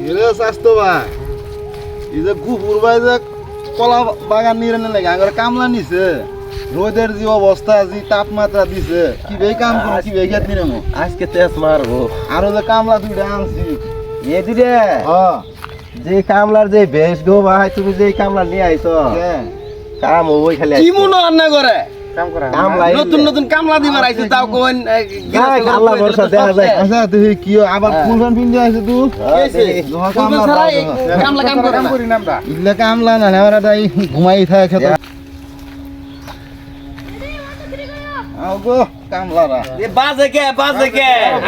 এরে স্বাস্থ্য ভাই এই যে গুপুর ভাই যে কলা বাগান নিয়ে লাগে আগে কামলা নিছে রোদের যে অবস্থা যে তাপমাত্রা দিছে কি বে কাম করো কি বে গেত নিরে মো আজকে তেজ মারবো আরো যে কামলা দুইটা আনছি এ দিরে হ্যাঁ যে কামলার যে বেশ গো ভাই তুমি যে কামলা নিয়ে আইছো কাম ওই খালি কি মনে রান্না করে কাম করা কামলা নতুন নতুন কামলা দিবার আইছে তাও কোন আল্লাহ ভরসা দেখা যায় আচ্ছা তুই কি আবার ফুলবান পিন্দে আইছ তুই কামলা ছাড়া কামলা কাম করি না আমরা ইল্লা কামলা না আমরা তাই ঘুমাই থাকে খেতে আও গো কামলারা এ বাজে কে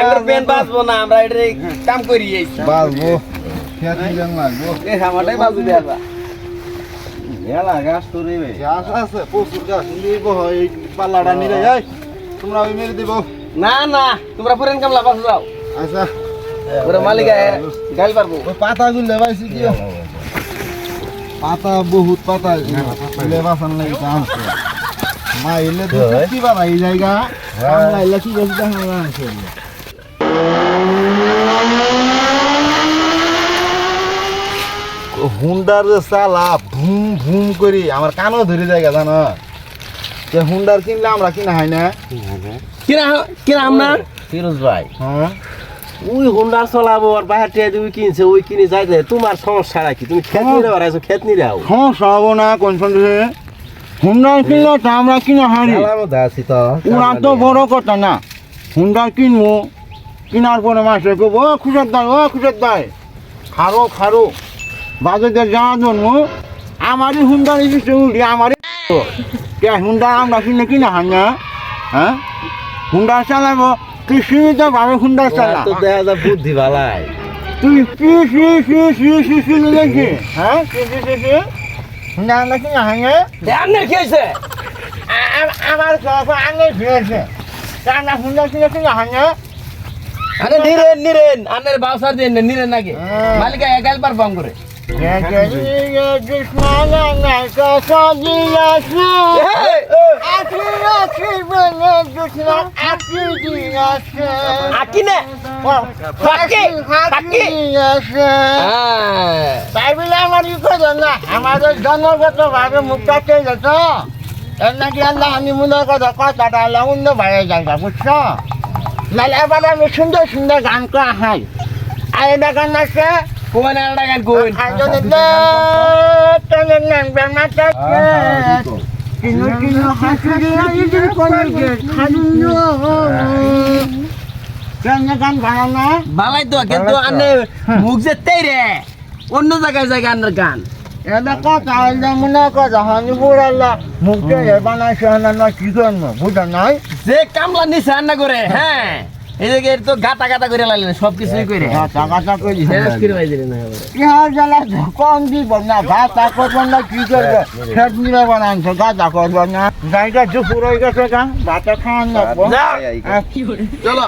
আমরা পেন বাজবো না আমরা এটা কাম করি আইছি বাজবো খেতে জান লাগবো এ আমারটাই বাজু দেবা মেলা গাছ তো রে ভাই গাছ আছে প্রচুর গাছ নিব এই পাল্লাটা নিলে এই তোমরা ওই মেরে দিব না না তোমরা পুরেন কামলা বাজু যাও আচ্ছা পুরো মালিক গাইল পারবো ওই পাতাগুলো লেবাইছি কি পাতা বহুত পাতা লেবাসান লাগি আনছে মা এলে তো কি বাবা এই জায়গা কামলা এলে কি বেশি দেখা আনছে হুন্ডার যে চালা ভুম ভুম করি আমার কানও ধরে জায়গা জানো যে হুন্ডার কিনলে আমরা কিনা হয় না কিরা আমরা ফিরোজ ভাই হ্যাঁ ওই হুন্ডার চলাবো আর বাইরে টেয়ে তুমি কিনছে ওই কিনে যাইতে তোমার সমস্যা নাকি তুমি খেত নিরে বাড়াইছো খেত নিরে আও সমস্যা হবো না কোন সন্দেহে হুন্ডার কিনলে তো আমরা কিনা হয়নি আছি তো ওরা তো বড় কথা না হুন্ডা কিনবো কেনার পরে মাসে কেবো ও খুঁজের দায় খারো খারো বাজারে যাওয়ার জন্য আমারই হুন্ডার এসেছে উল্টি আমারই হুন্ডা আমরা কিনে কিনা হয় না হ্যাঁ হুন্ডা চালাবো তুই সীমিত ভাবে হুন্ডা চালা তো দেখা যায় বুদ্ধি ভালাই তুই কি লেগেছি হ্যাঁ কি হুন্ডা আমরা কিনা হয় না আন্নের কি হইছে আমার আগে ফিরেছে আমরা হুন্ডা কিনে হয় না আরে নিরেন আন্নের বাউসার দেন নিরেন নাকি মালিক গাইল পারবো আম করে আকিনে তাই বলে আমার ই করে না আমাদের জন্মগত ভাবে মুখটা চেয়ে যেত এর নাকি আল্লাহ আমি মনে কথাটা আল্লাহ অন্য বাইরে জায়গা বুঝছো নাহলে এবার আমি সুন্দর সুন্দর গান করা হয় আর এটা গান আছে কোন আলাদা গান কোন গান ভালো না বালাই তো কিন্তু আন্নে মুখ যে তেরে অন্য জায়গায় আন্নের গান এটা কথা মনে কথা হানি বুড়াল্লা মুখটা বানাইছে না কি করবো বুঝা নাই যে কামলা নিছে রান্না করে হ্যাঁ এদিকে তো গাতা গাতা করে লাগলেন সবকিছুই করে টাকাটা করি শেষ করে ভাই দিলেন একেবারে কি আর জ্বালা কম দিব না গাতা করবো না কি করবে খেত নিলে বানাইছে গাতা করবো না গাড়িটা দুপুর হয়ে গেছে গান ভাতটা খাওয়ান লাগবো চলো